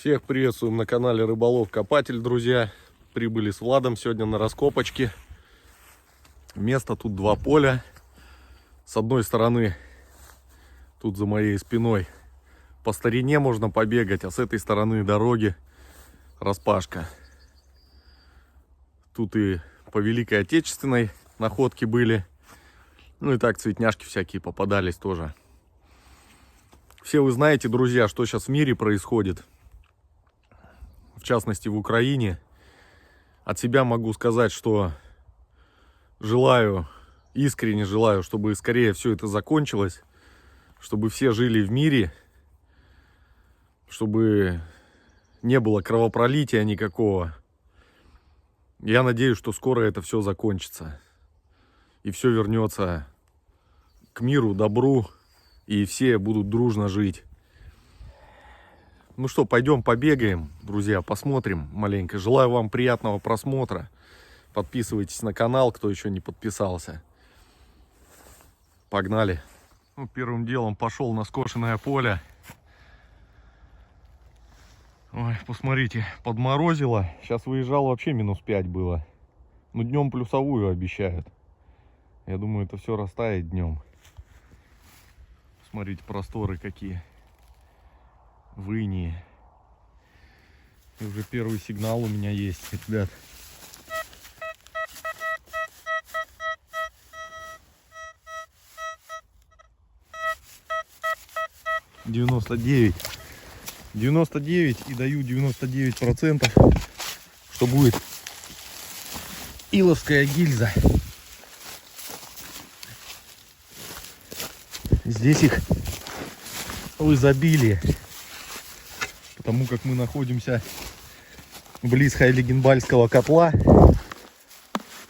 Всех приветствуем на канале Рыболов Копатель, друзья. Прибыли с Владом сегодня на раскопочки. Место тут два поля. С одной стороны, тут за моей спиной, по старине можно побегать, а с этой стороны дороги распашка. Тут и по Великой Отечественной находки были. Ну и так цветняшки всякие попадались тоже. Все вы знаете, друзья, что сейчас в мире происходит. В частности, в Украине. От себя могу сказать, что искренне желаю, чтобы скорее все это закончилось, чтобы все жили в мире, чтобы не было кровопролития никакого. Я надеюсь, что скоро это все закончится. И все вернется к миру, добру, и все будут дружно жить. Ну что, пойдем побегаем, друзья, посмотрим маленько. Желаю вам приятного просмотра. Подписывайтесь на канал, кто еще не подписался. Погнали. Ну, первым делом пошел на скошенное поле. Ой, посмотрите, подморозило. Сейчас выезжал, вообще -5 было. Ну, днем плюсовую обещают. Я думаю, это все растает днем. Смотрите, просторы какие. В инии. И уже первый сигнал у меня есть, ребят. $99 и даю 99%, что будет иловская гильза. Здесь их в изобилии, потому как мы находимся близ Хайлигенбальского котла.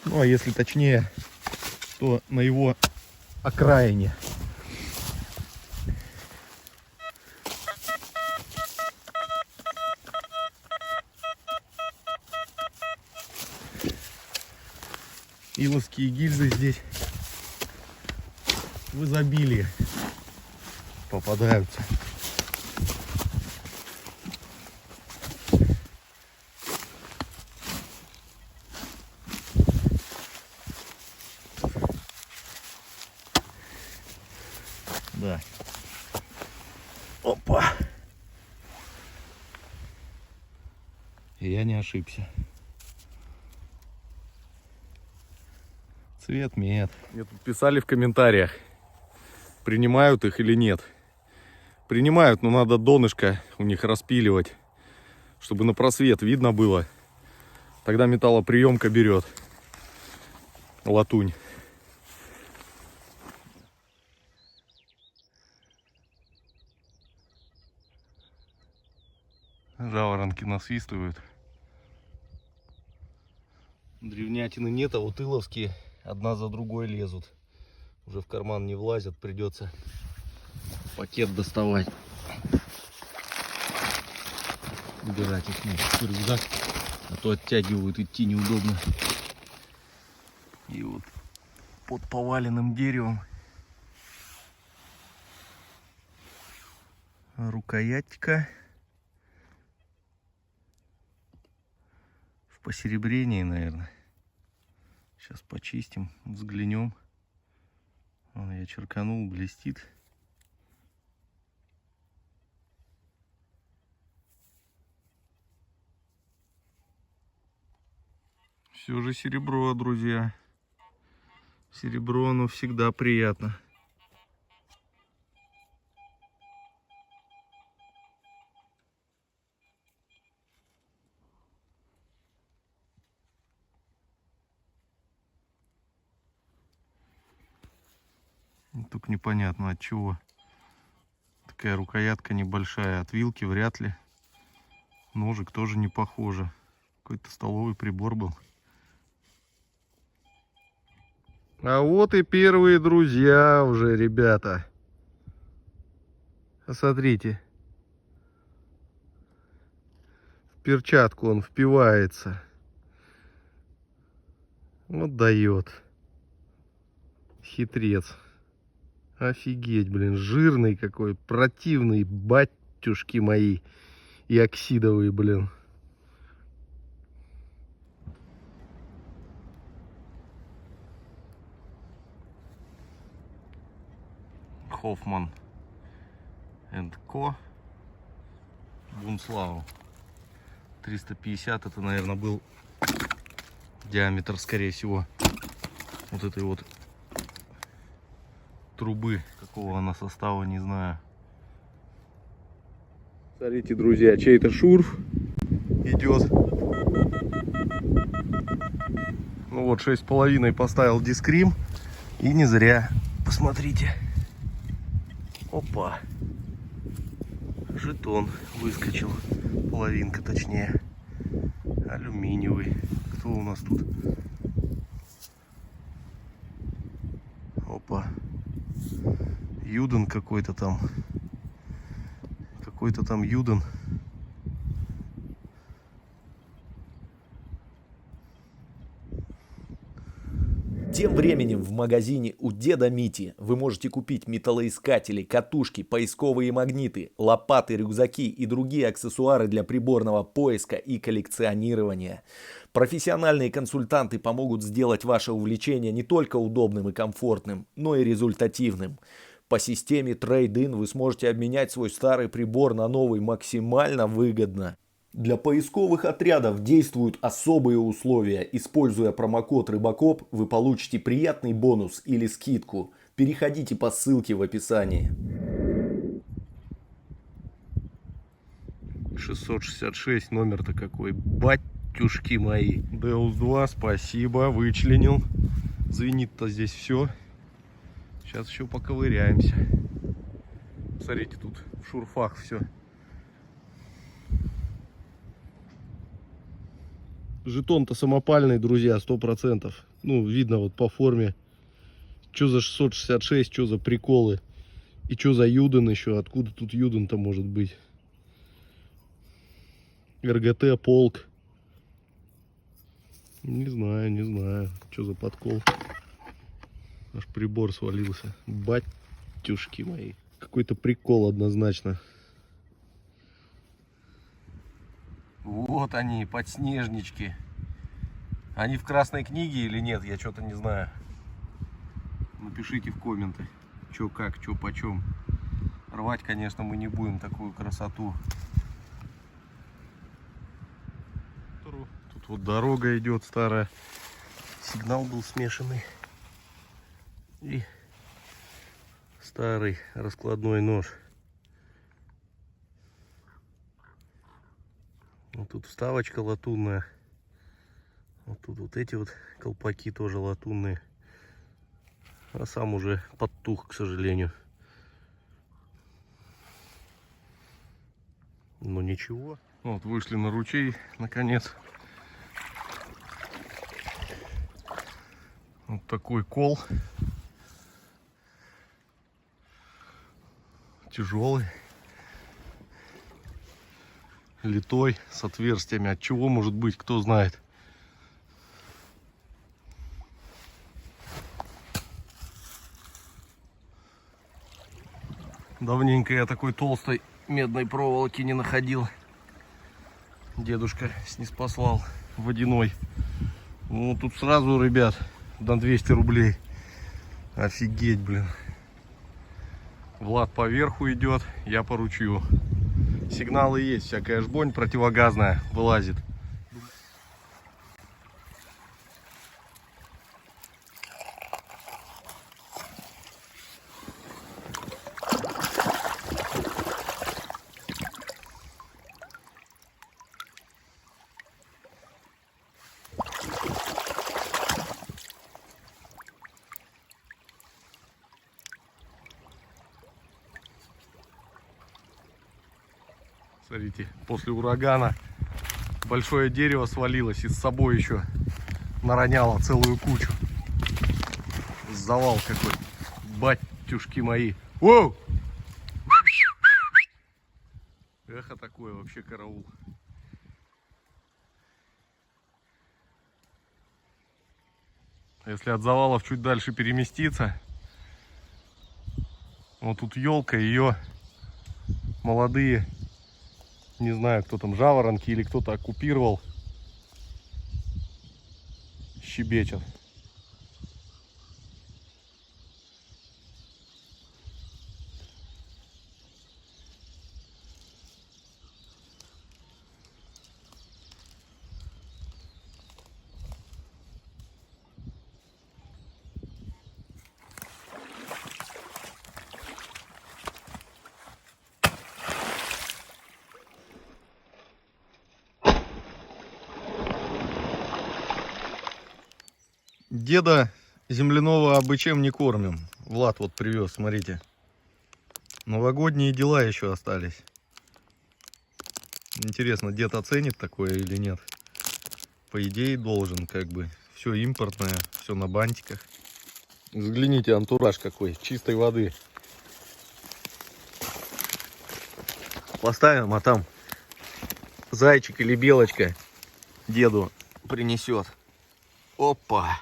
Ну а если точнее, то на его окраине. Иловские гильзы здесь в изобилии попадаются. Да. Опа. И я не ошибся. Цвет мед. Мне тут писали в комментариях, принимают их или нет. Принимают, но надо донышко у них распиливать, чтобы на просвет видно было. Тогда металлоприемка берет латунь. Жаворонки насвистывают. Древнятины нет, а вот иловские одна за другой лезут. Уже в карман не влазят, придется пакет доставать. Убирать их в рюкзак, а то оттягивают, идти неудобно. И вот под поваленным деревом рукоятка в посеребрении, наверное. Сейчас почистим, взглянем. Вон, я черканул, блестит. Все же серебро, друзья. Серебро, оно всегда приятно. Только непонятно от чего. Такая рукоятка небольшая. От вилки вряд ли. Ножик тоже не похоже. Какой-то столовый прибор был. А вот и первые друзья уже, ребята. Смотрите. В перчатку он впивается. Вот дает. Хитрец. Офигеть, блин, жирный какой, противный, батюшки мои. и оксидовые, блин. Hoffman & Co. Бунслау. 350, это, наверное, был диаметр, скорее всего, вот этой вот трубы. Какого она состава, не знаю. Смотрите, друзья, чей-то шурф идет. Ну вот, 6,5 поставил дискрим. И не зря. Посмотрите. Опа. Жетон выскочил. Половинка, точнее. Алюминиевый. Кто у нас тут? Опа. Юден какой-то там. Какой-то там Юден. Тем временем в магазине у деда Мити вы можете купить металлоискатели, катушки, поисковые магниты, лопаты, рюкзаки и другие аксессуары для приборного поиска и коллекционирования. Профессиональные консультанты помогут сделать ваше увлечение не только удобным и комфортным, но и результативным. По системе Trade-in вы сможете обменять свой старый прибор на новый максимально выгодно. Для поисковых отрядов действуют особые условия. Используя промокод Рыбакоп, вы получите приятный бонус или скидку. Переходите по ссылке в описании. 666 номер-то какой. Батюшки мои. Deus 2, спасибо, вычленил. Звенит-то здесь все. Сейчас еще поковыряемся. Смотрите, тут в шурфах все. Жетон-то самопальный, друзья, 100%. Ну, видно вот по форме. Что за 666, что за приколы. И что за Юден еще. Откуда тут Юден-то может быть? РГТ, полк. Не знаю, не знаю. Что за подкол. Аж прибор свалился. Батюшки мои. Какой-то прикол однозначно. Вот они, подснежнички. Они в красной книге или нет, я что-то не знаю. Напишите в комменты, что как, что почем. Рвать, конечно, мы не будем такую красоту. Тут вот дорога идет старая. Сигнал был смешанный. И старый раскладной нож. Вот тут вставочка латунная. Вот тут вот эти вот колпаки тоже латунные. А сам уже подтух, к сожалению. Но ничего. Вот вышли на ручей, наконец. Вот такой кол. Тяжелый. Литой, с отверстиями. От чего может быть, кто знает. Давненько я такой толстой медной проволоки не находил. Дедушка снеспослал водяной. Ну тут сразу, ребят, на 200 рублей. Офигеть, блин. Влад поверху идет, я по ручью. Сигналы есть, всякая жбонь противогазная вылазит. Смотрите, после урагана большое дерево свалилось и с собой еще нароняло целую кучу. Завал какой. Батюшки мои. Воу! Эхо такое, вообще караул. Если от завалов чуть дальше переместиться, вот тут елка, ее молодые Не знаю, кто там, жаворонки или кто-то оккупировал. Щебечет. Деда земляного обычем не кормим. Влад вот привез, смотрите. Новогодние дела еще остались. Интересно, дед оценит такое или нет? По идее должен, как бы. Все импортное, все на бантиках. Взгляните, антураж какой, чистой воды. Поставим, а там зайчик или белочка деду принесет. Опа!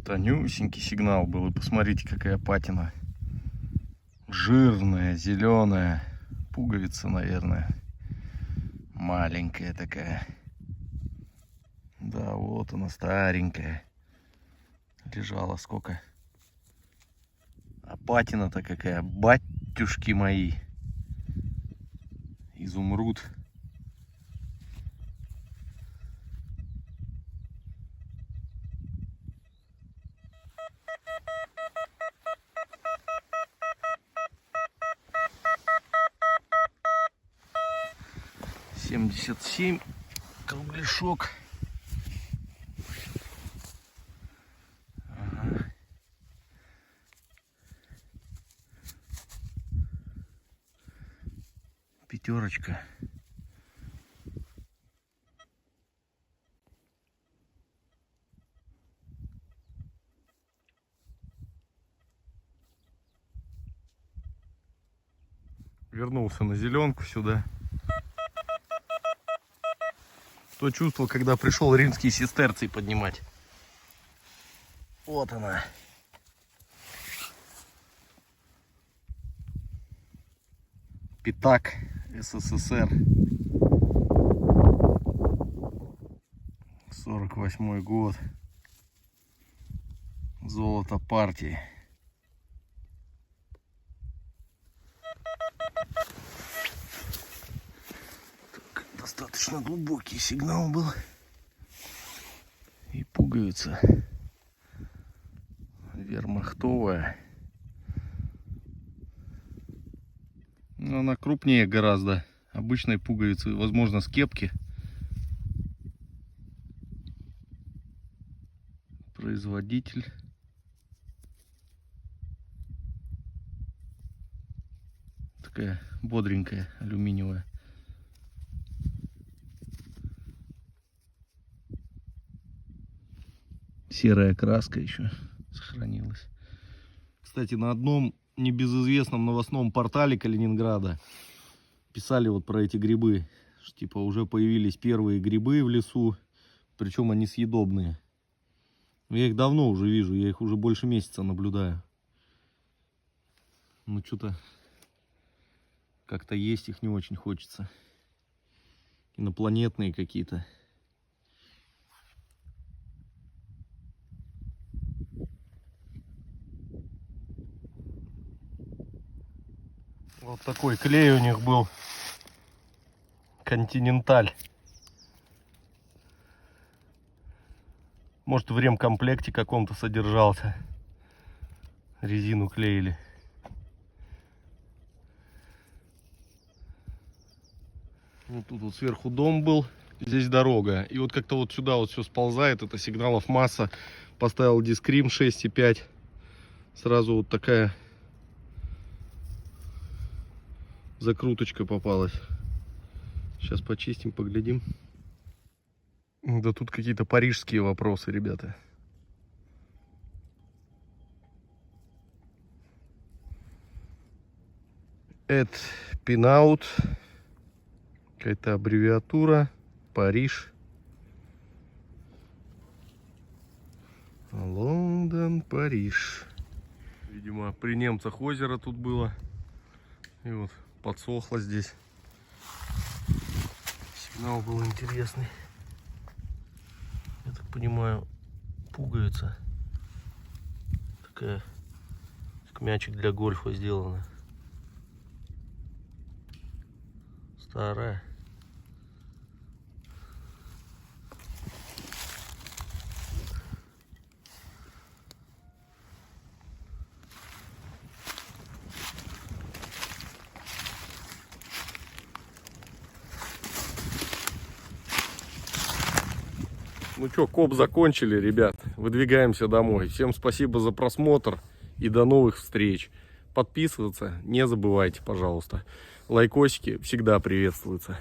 Тонюсенький сигнал был. И посмотрите, какая патина. Жирная, зеленая. Пуговица, наверное. Маленькая такая. Да, вот она, старенькая. Лежала сколько. А патина-то какая. Батюшки мои. Изумруд. «77» кругляшок. Ага. Пятерочка. Вернулся на зеленку сюда. То чувство, когда пришел римский сестерций поднимать. Вот она. Пятак СССР. 48-й год. Золото партии. Так, достаточно глубокий сигнал был. И пуговица вермахтовая. Но она крупнее гораздо обычной пуговицы, возможно, с кепки. Производитель. Такая бодренькая, алюминиевая. Серая краска еще сохранилась. Кстати, на одном небезызвестном новостном портале Калининграда писали вот про эти грибы. Что, типа, уже появились первые грибы в лесу, причем они съедобные. Я их давно уже вижу, я их уже больше месяца наблюдаю. Ну что-то как-то есть их не очень хочется. Инопланетные какие-то. Вот такой клей у них был. Континенталь. Может, в ремкомплекте каком-то содержался. Резину клеили. Вот тут вот сверху дом был. Здесь дорога. И вот как-то вот сюда вот все сползает. Это сигналов масса. Поставил дискрим 6,5. Сразу вот такая закруточка попалась. Сейчас почистим, поглядим. Да тут какие-то парижские вопросы, ребята. Это пинаут. Какая-то аббревиатура. Париж. Париж. Видимо, при немцах озеро тут было. И вот подсохло здесь. Сигнал был интересный. Я так понимаю, пуговица. Такая, как мячик для гольфа сделана. Старая. Ну что, коп закончили, ребят. Выдвигаемся домой. Всем спасибо за просмотр и до новых встреч. Подписываться не забывайте, пожалуйста. Лайкосики всегда приветствуются.